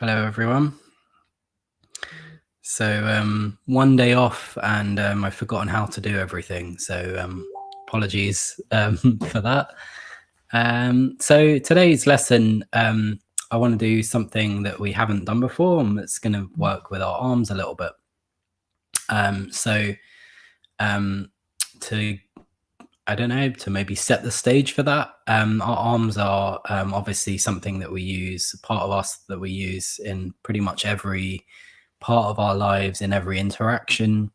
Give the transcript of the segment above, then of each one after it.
Hello, everyone. So one day off, and I've forgotten how to do everything. So apologies for that. So today's lesson, I want to do something that we haven't done before, and it's going to work with our arms a little bit. So to I don't know, to maybe set the stage for that. Our arms are obviously something that we use, part of us that we use in pretty much every part of our lives, in every interaction.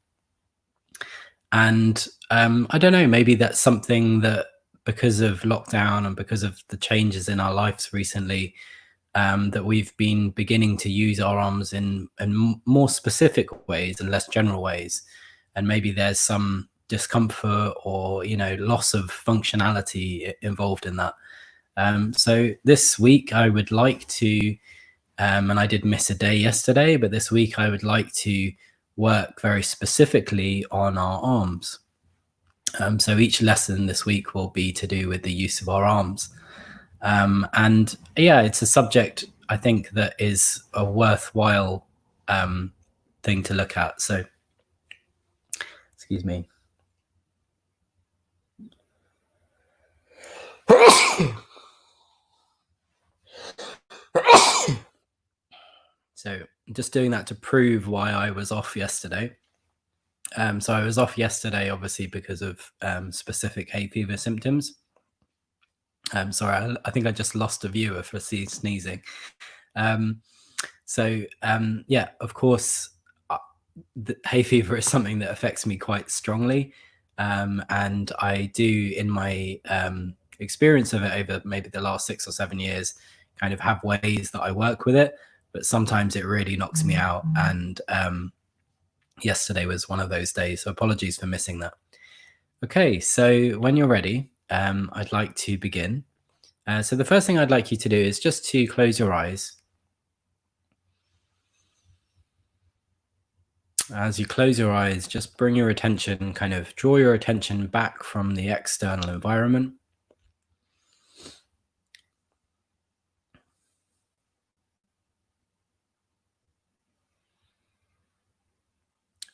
And I don't know, maybe that's something that, because of lockdown and because of the changes in our lives recently, that we've been beginning to use our arms in more specific ways and less general ways. And maybe there's some discomfort or loss of functionality involved in that. So this week I would like to, and I did miss a day yesterday, but this week I would like to work very specifically on our arms. So each lesson this week will be to do with the use of our arms. And yeah, it's a subject I think that is a worthwhile thing to look at. So, excuse me. So, just doing that to prove why I was off yesterday. So I was off yesterday, obviously, because of specific hay fever symptoms. Sorry, I think I just lost a viewer for sneezing. Yeah, of course, the hay fever is something that affects me quite strongly. And I do, in my experience of it over maybe the last 6 or 7 years, kind of have ways that I work with it, but sometimes it really knocks me out. And yesterday was one of those days, so apologies for missing that. Okay, so when you're ready, I'd like to begin. So the first thing I'd like you to do is just to close your eyes. As you close your eyes, just bring your attention, kind of draw your attention back from the external environment.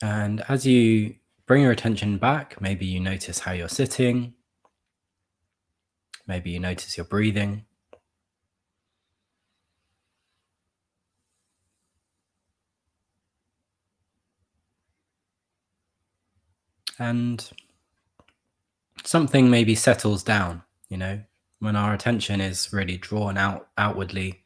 And as you bring your attention back, maybe you notice how you're sitting. Maybe you notice your breathing. And something maybe settles down, when our attention is really drawn outwardly.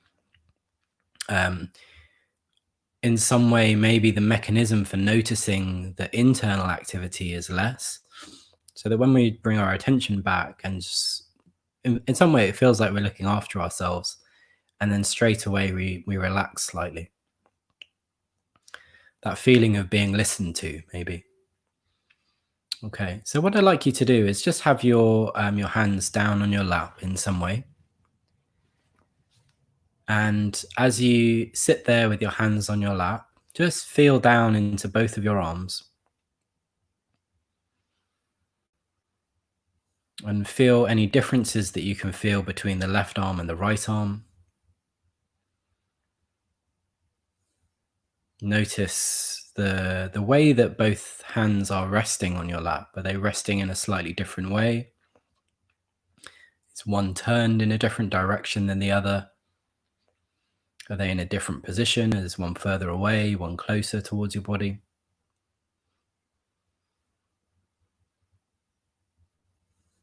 In some way, maybe the mechanism for noticing the internal activity is less. So that when we bring our attention back and just, in some way, it feels like we're looking after ourselves. And then straight away, we relax slightly. That feeling of being listened to, maybe. Okay, so what I'd like you to do is just have your hands down on your lap in some way. And as you sit there with your hands on your lap, just feel down into both of your arms. And feel any differences that you can feel between the left arm and the right arm. Notice the way that both hands are resting on your lap. Are they resting in a slightly different way? Is one turned in a different direction than the other? Are they in a different position? Is one further away, one closer towards your body?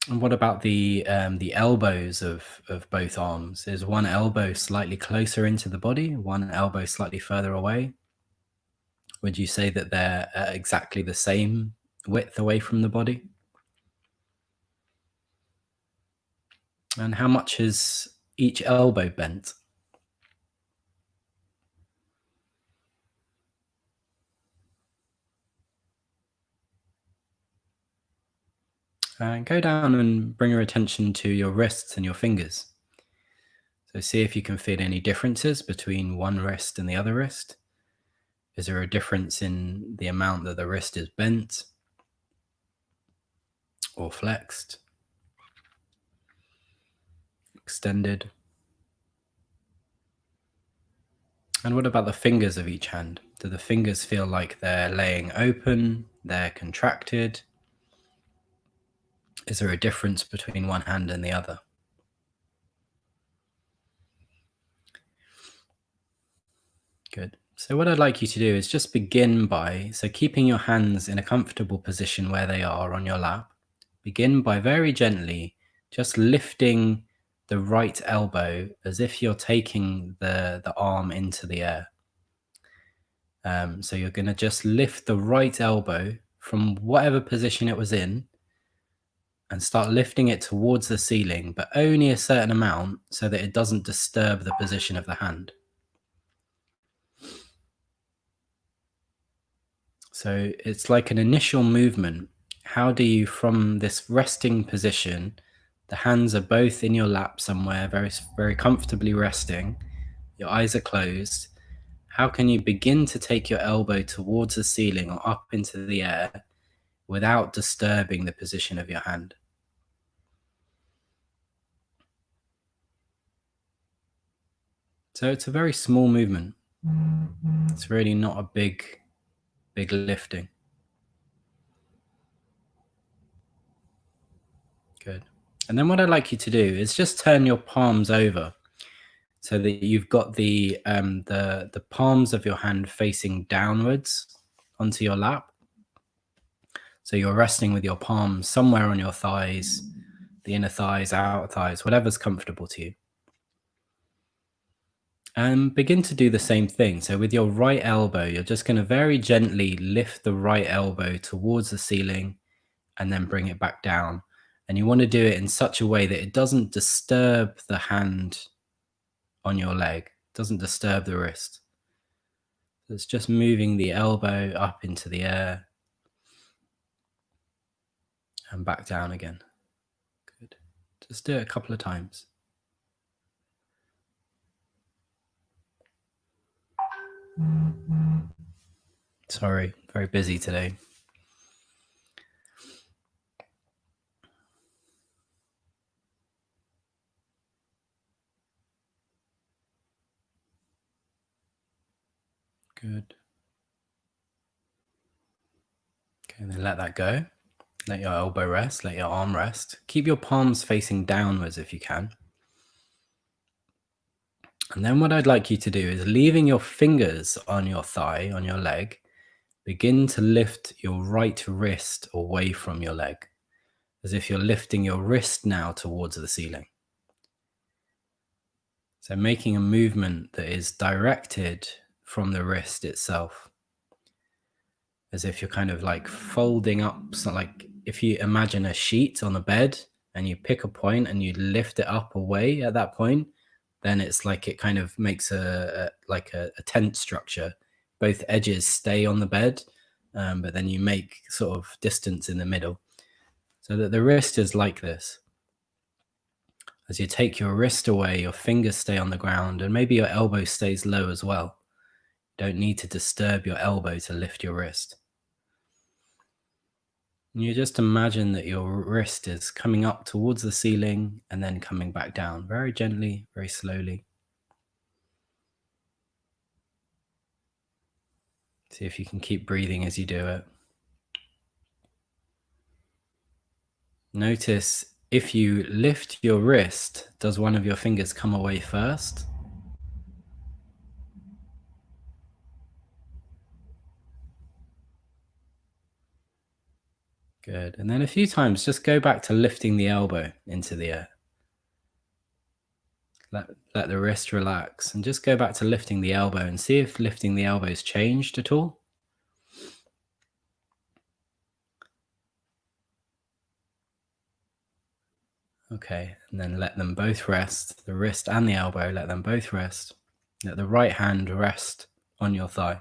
And what about the elbows of both arms? Is one elbow slightly closer into the body, one elbow slightly further away? Would you say that they're exactly the same width away from the body? And how much is each elbow bent? Go down and bring your attention to your wrists and your fingers. So see if you can feel any differences between one wrist and the other wrist. Is there a difference in the amount that the wrist is bent or flexed, extended? And what about the fingers of each hand? Do the fingers feel like they're laying open? They're contracted? Is there a difference between one hand and the other? Good. So what I'd like you to do is just begin by, so keeping your hands in a comfortable position where they are on your lap, begin by very gently just lifting the right elbow as if you're taking the arm into the air. So you're going to just lift the right elbow from whatever position it was in and start lifting it towards the ceiling, but only a certain amount so that it doesn't disturb the position of the hand. So it's like an initial movement. How do you, from this resting position, the hands are both in your lap somewhere, very, very comfortably resting, your eyes are closed. How can you begin to take your elbow towards the ceiling or up into the air without disturbing the position of your hand? So it's a very small movement. It's really not a big lifting. Good. And then what I'd like you to do is just turn your palms over so that you've got the palms of your hand facing downwards onto your lap. So you're resting with your palms somewhere on your thighs, the inner thighs, outer thighs, whatever's comfortable to you. And begin to do the same thing. So with your right elbow, you're just going to very gently lift the right elbow towards the ceiling and then bring it back down. And you want to do it in such a way that it doesn't disturb the hand on your leg, doesn't disturb the wrist. So it's just moving the elbow up into the air and back down again. Good. Just do it a couple of times. Sorry, very busy today. Good. Okay, then let that go. Let your elbow rest, let your arm rest. Keep your palms facing downwards if you can. And then what I'd like you to do is, leaving your fingers on your thigh, on your leg, begin to lift your right wrist away from your leg, as if you're lifting your wrist now towards the ceiling. So making a movement that is directed from the wrist itself, as if you're kind of like folding up. So like if you imagine a sheet on a bed and you pick a point and you lift it up away at that point, then it's like it kind of makes a tent structure. Both edges stay on the bed, but then you make sort of distance in the middle so that the wrist is like this. As you take your wrist away, your fingers stay on the ground and maybe your elbow stays low as well. You don't need to disturb your elbow to lift your wrist. And you just imagine that your wrist is coming up towards the ceiling and then coming back down very gently, very slowly. See if you can keep breathing as you do it. Notice if you lift your wrist, does one of your fingers come away first? Good. And then a few times, just go back to lifting the elbow into the air. Let the wrist relax and just go back to lifting the elbow and see if lifting the elbow's changed at all. Okay, and then let them both rest, the wrist and the elbow, let them both rest. Let the right hand rest on your thigh.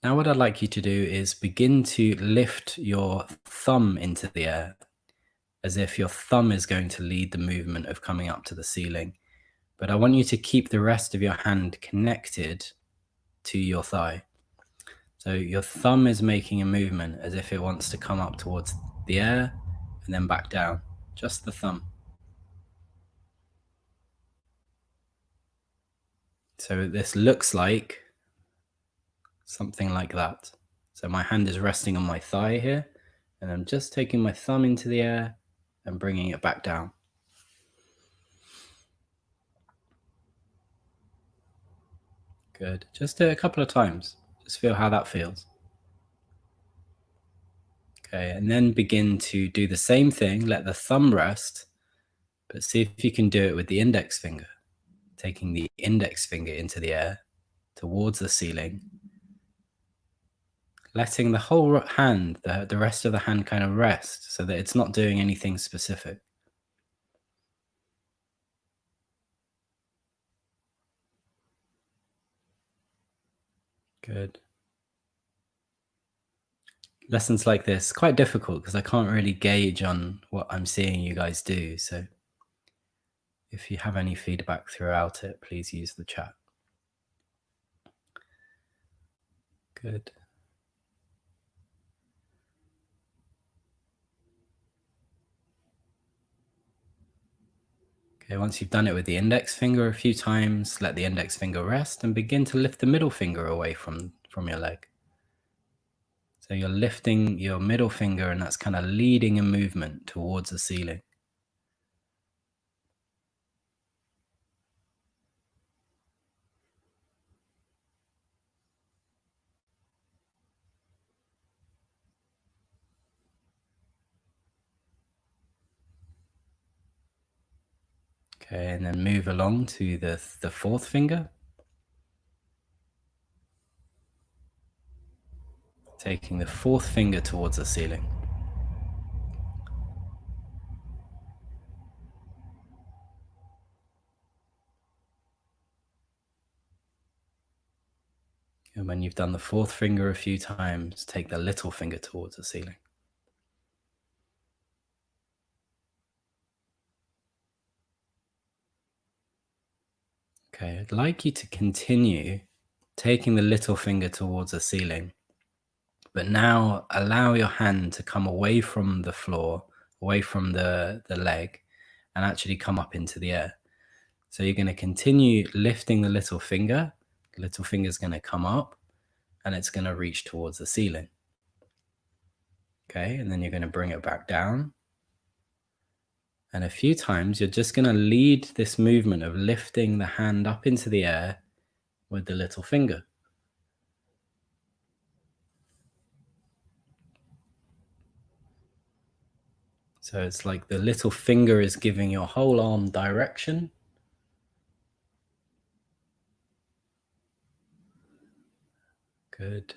Now what I'd like you to do is begin to lift your thumb into the air, as if your thumb is going to lead the movement of coming up to the ceiling. But I want you to keep the rest of your hand connected to your thigh. So your thumb is making a movement as if it wants to come up towards the air and then back down. Just the thumb. So this looks like something like that. So my hand is resting on my thigh here, and I'm just taking my thumb into the air and bringing it back down. Good. Just do it a couple of times. Just feel how that feels. Okay, and then begin to do the same thing. Let the thumb rest, but see if you can do it with the index finger. Taking the index finger into the air towards the ceiling, letting the whole hand, the rest of the hand kind of rest so that it's not doing anything specific. Good. Lessons like this, quite difficult because I can't really gauge on what I'm seeing you guys do. So if you have any feedback throughout it, please use the chat. Good. Okay, once you've done it with the index finger a few times, let the index finger rest and begin to lift the middle finger away from your leg. So you're lifting your middle finger and that's kind of leading a movement towards the ceiling. Okay, and then move along to the fourth finger. Taking the fourth finger towards the ceiling. And when you've done the fourth finger a few times, take the little finger towards the ceiling. Okay, I'd like you to continue taking the little finger towards the ceiling, but now allow your hand to come away from the floor, away from the leg, and actually come up into the air. So you're going to continue lifting the little finger. The little finger is going to come up and it's going to reach towards the ceiling. Okay, and then you're going to bring it back down. And a few times you're just going to lead this movement of lifting the hand up into the air with the little finger. So it's like the little finger is giving your whole arm direction. Good.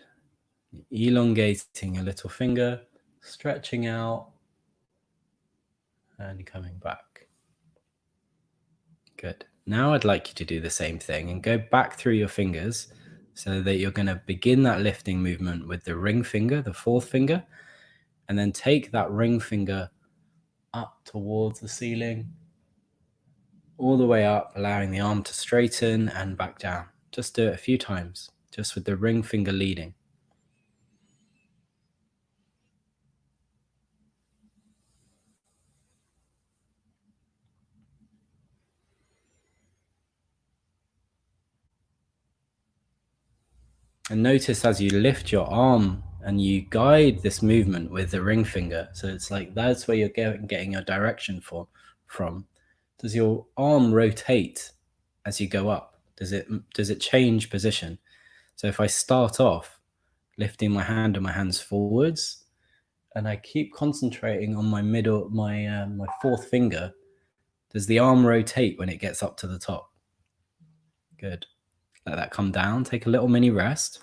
Elongating your little finger, stretching out, and coming back. Good. Now I'd like you to do the same thing and go back through your fingers so that you're going to begin that lifting movement with the ring finger, the fourth finger, and then take that ring finger up towards the ceiling, all the way up, allowing the arm to straighten and back down. Just do it a few times, just with the ring finger leading. And notice as you lift your arm and you guide this movement with the ring finger. So it's like that's where you're getting your direction from. Does your arm rotate as you go up? Does it change position? So if I start off lifting my hand and my hands forwards, and I keep concentrating on my my fourth finger, does the arm rotate when it gets up to the top? Good. Let that come down. Take a little mini rest.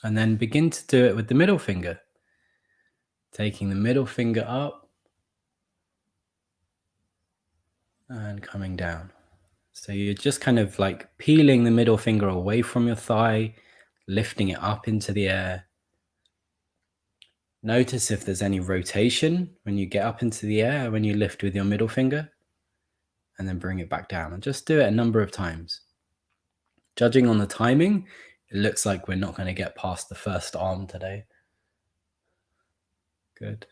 And then begin to do it with the middle finger. Taking the middle finger up and coming down. So you're just kind of like peeling the middle finger away from your thigh, lifting it up into the air. Notice if there's any rotation when you get up into the air, when you lift with your middle finger, and then bring it back down. And just do it a number of times. Judging on the timing, It looks like we're not going to get past the first arm today. Good.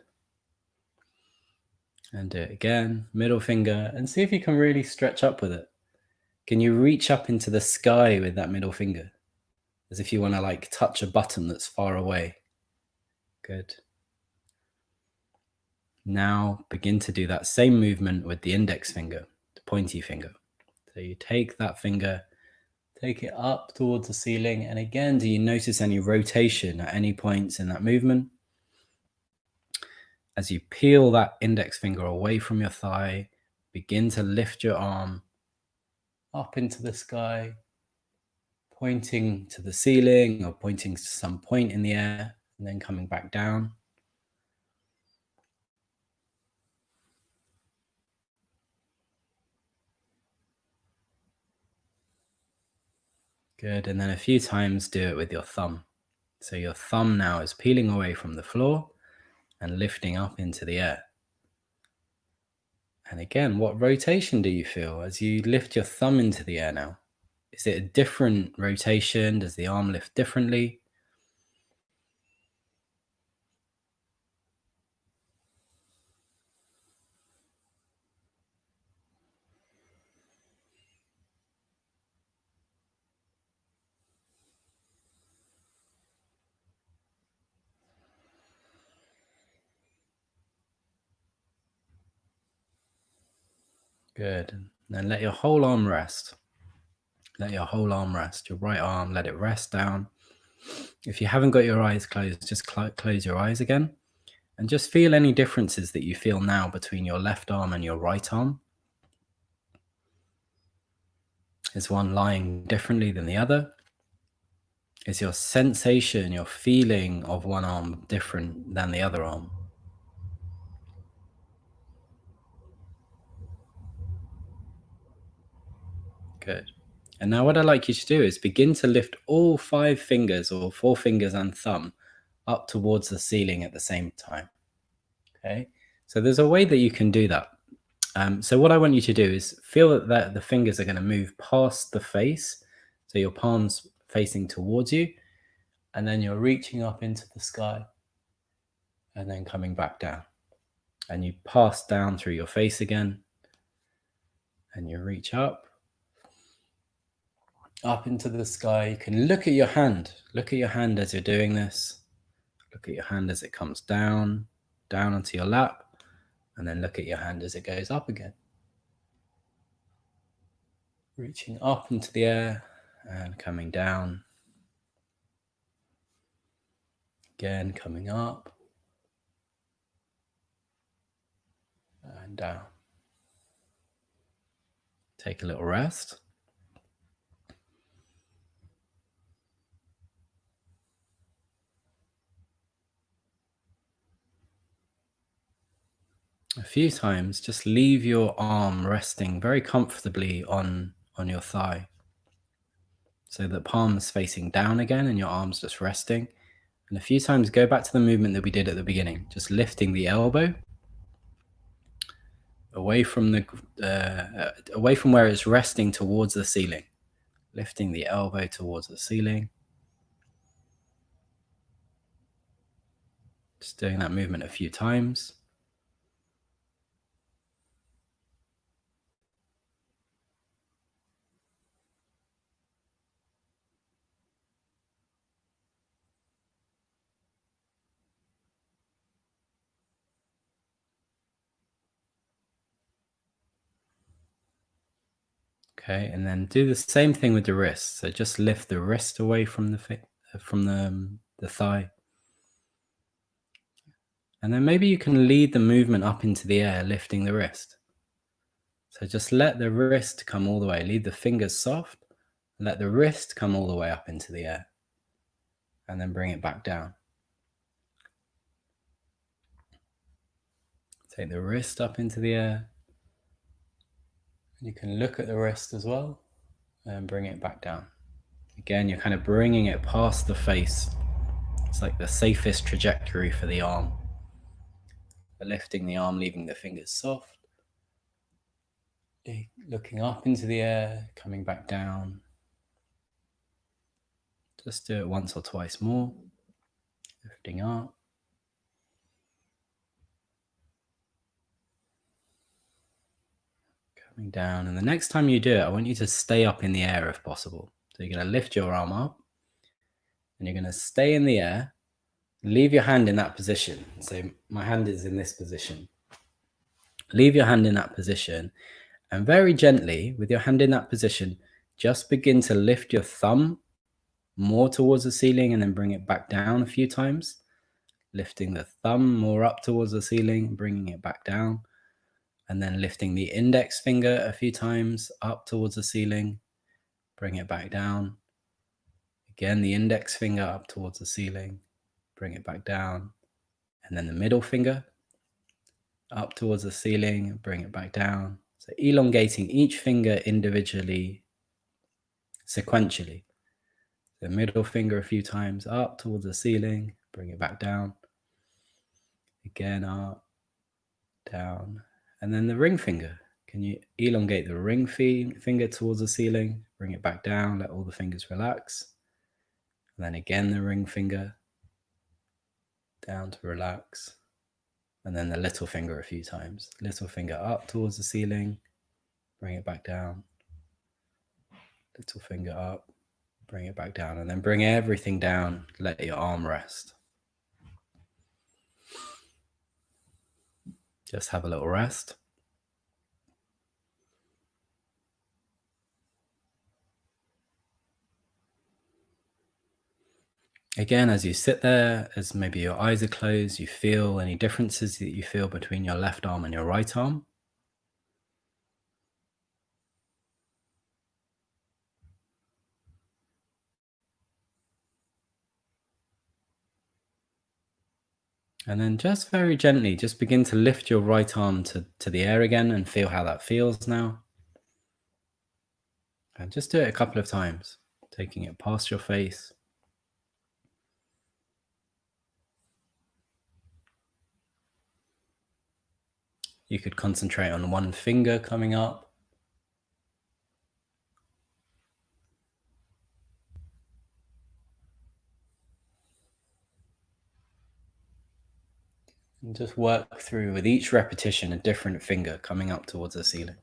And do it again, middle finger, and see if you can really stretch up with it. Can you reach up into the sky with that middle finger? As if you want to like touch a button that's far away. Good. Now begin to do that same movement with the index finger, the pointy finger. So you take that finger, take it up towards the ceiling. And again, do you notice any rotation at any points in that movement? As you peel that index finger away from your thigh, begin to lift your arm up into the sky, pointing to the ceiling or pointing to some point in the air, and then coming back down. Good. And then a few times do it with your thumb. So your thumb now is peeling away from the floor and lifting up into the air. And again, what rotation do you feel as you lift your thumb into the air now? Is it a different rotation? Does the arm lift differently? Good. And then let your whole arm rest. Let your whole arm rest. Your right arm, let it rest down. If you haven't got your eyes closed, just close your eyes again. And just feel any differences that you feel now between your left arm and your right arm. Is one lying differently than the other? Is your sensation, your feeling of one arm different than the other arm? Good. And now what I'd like you to do is begin to lift all 5 fingers or 4 fingers and thumb up towards the ceiling at the same time. Okay. So there's a way that you can do that. So what I want you to do is feel that the fingers are going to move past the face. So your palms facing towards you, and then you're reaching up into the sky and then coming back down. And you pass down through your face again, and you reach up into the sky. You can look at your hand. Look at your hand as you're doing this. Look at your hand as it comes down onto your lap, and then look at your hand as it goes up again. Reaching up into the air and coming down. Again, coming up and down. Take a little rest. A few times, just leave your arm resting very comfortably on your thigh. So the palms facing down again and your arms just resting. And a few times go back to the movement that we did at the beginning, just lifting the elbow away from where it's resting towards the ceiling. Lifting the elbow towards the ceiling. Just doing that movement a few times. Okay, and then do the same thing with the wrist. So just lift the wrist away from the thigh. And then maybe you can lead the movement up into the air, lifting the wrist. So just let the wrist come all the way. Leave the fingers soft. Let the wrist come all the way up into the air. And then bring it back down. Take the wrist up into the air. You can look at the wrist as well and bring it back down. Again, you're kind of bringing it past the face. It's like the safest trajectory for the arm. Lifting the arm, leaving the fingers soft. Looking up into the air, coming back down. Just do it once or twice more. Lifting up. Coming down. And the next time you do it, I want you to stay up in the air if possible. So you're going to lift your arm up and you're going to stay in the air. Leave your hand in that position. So my hand is in this position. Leave your hand in that position, and very gently, with your hand in that position, just begin to lift your thumb more towards the ceiling and then bring it back down a few times. Lifting the thumb more up towards the ceiling, bringing it back down, and then lifting the index finger a few times up towards the ceiling, bring it back down. Again, the index finger up towards the ceiling, bring it back down, and then the middle finger up towards the ceiling, bring it back down. So elongating each finger individually, sequentially. The middle finger a few times up towards the ceiling, bring it back down. Again, up, down. And then the ring finger. Can you elongate the ring finger towards the ceiling, bring it back down, let all the fingers relax. And then again, the ring finger down to relax. And then the little finger a few times. Little finger up towards the ceiling, bring it back down. Little finger up, bring it back down. And then bring everything down, let your arm rest. Just have a little rest. Again, as you sit there, as maybe your eyes are closed, you feel any differences that you feel between your left arm and your right arm. And then just very gently, just begin to lift your right arm to the air again and feel how that feels now. And just do it a couple of times, taking it past your face. You could concentrate on one finger coming up. And just work through with each repetition a different finger coming up towards the ceiling.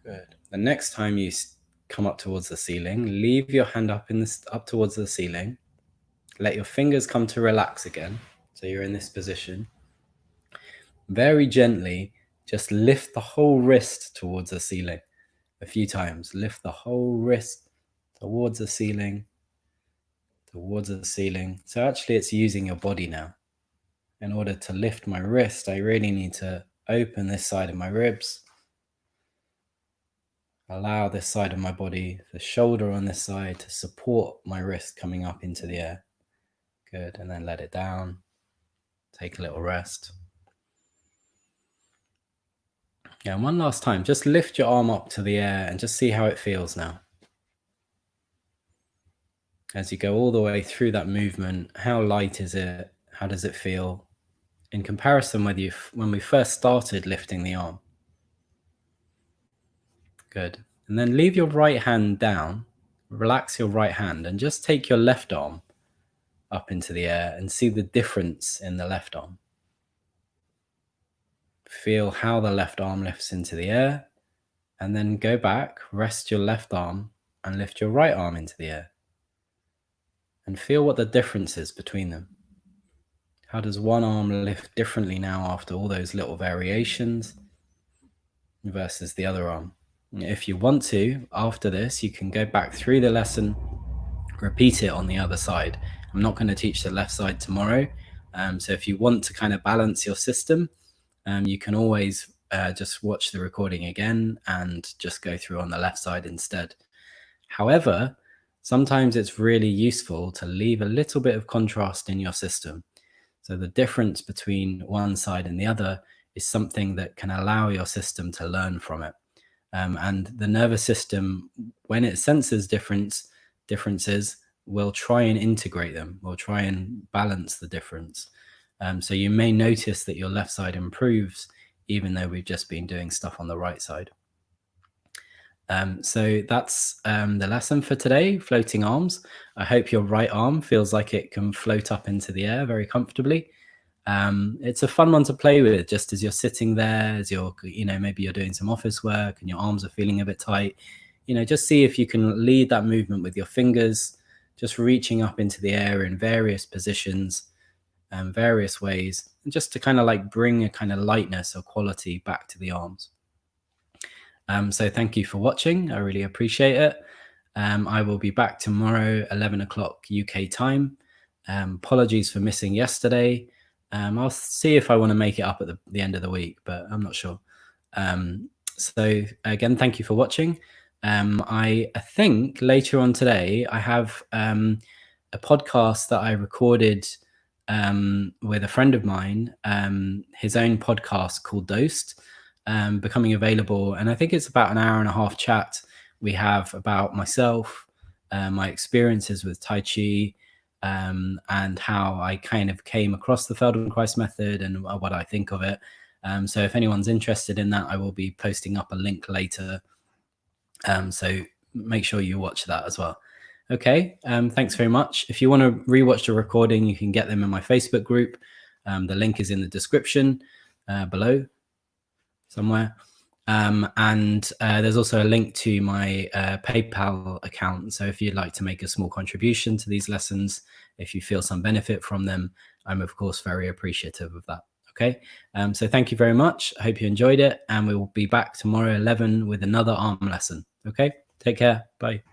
Good. The next time you come up towards the ceiling, leave your hand up towards the ceiling. Let your fingers come to relax again. So you're in this position. Very gently, just lift the whole wrist towards the ceiling a few times. Lift the whole wrist towards the ceiling, towards the ceiling. So actually it's using your body now. In order to lift my wrist, I really need to open this side of my ribs. Allow this side of my body, the shoulder on this side, to support my wrist coming up into the air. Good. And then let it down. Take a little rest. Yeah, and one last time, just lift your arm up to the air and just see how it feels now. As you go all the way through that movement, how light is it? How does it feel in comparison with you when we first started lifting the arm? Good. And then leave your right hand down, relax your right hand, and just take your left arm up into the air and see the difference in the left arm. Feel how the left arm lifts into the air, and then go back, rest your left arm, and lift your right arm into the air. And feel what the difference is between them. How does one arm lift differently now after all those little variations versus the other arm? If you want to, after this, you can go back through the lesson, repeat it on the other side. I'm not going to teach the left side tomorrow. So if you want to kind of balance your system, you can always just watch the recording again and just go through on the left side instead. However, sometimes it's really useful to leave a little bit of contrast in your system. So the difference between one side and the other is something that can allow your system to learn from it. And the nervous system, when it senses differences, will try and integrate them, will try and balance the difference. So you may notice that your left side improves even though we've just been doing stuff on the right side. So that's the lesson for today, floating arms. I hope your right arm feels like it can float up into the air very comfortably. It's a fun one to play with just as you're sitting there, as you're, maybe you're doing some office work and your arms are feeling a bit tight. Just see if you can lead that movement with your fingers, just reaching up into the air in various positions and various ways, and just to kind of like bring a kind of lightness or quality back to the arms. So thank you for watching. I really appreciate it. I will be back tomorrow, 11 o'clock UK time. Apologies for missing yesterday. I'll see if I want to make it up at the end of the week, but I'm not sure. So again, thank you for watching. I think later on today, I have a podcast that I recorded with a friend of mine, his own podcast called Dosed, becoming available. And I think it's about an hour and a half chat we have about myself, my experiences with Tai Chi, and how I kind of came across the Feldenkrais method and what I think of it. So if anyone's interested in that, I will be posting up a link later. So make sure you watch that as well. Okay, thanks very much. If you want to rewatch the recording, you can get them in my Facebook group. The link is in the description below somewhere. And there's also a link to my PayPal account. So if you'd like to make a small contribution to these lessons, if you feel some benefit from them, I'm of course very appreciative of that. Okay, so thank you very much. I hope you enjoyed it, and we will be back tomorrow 11 with another arm lesson. Okay, take care. Bye.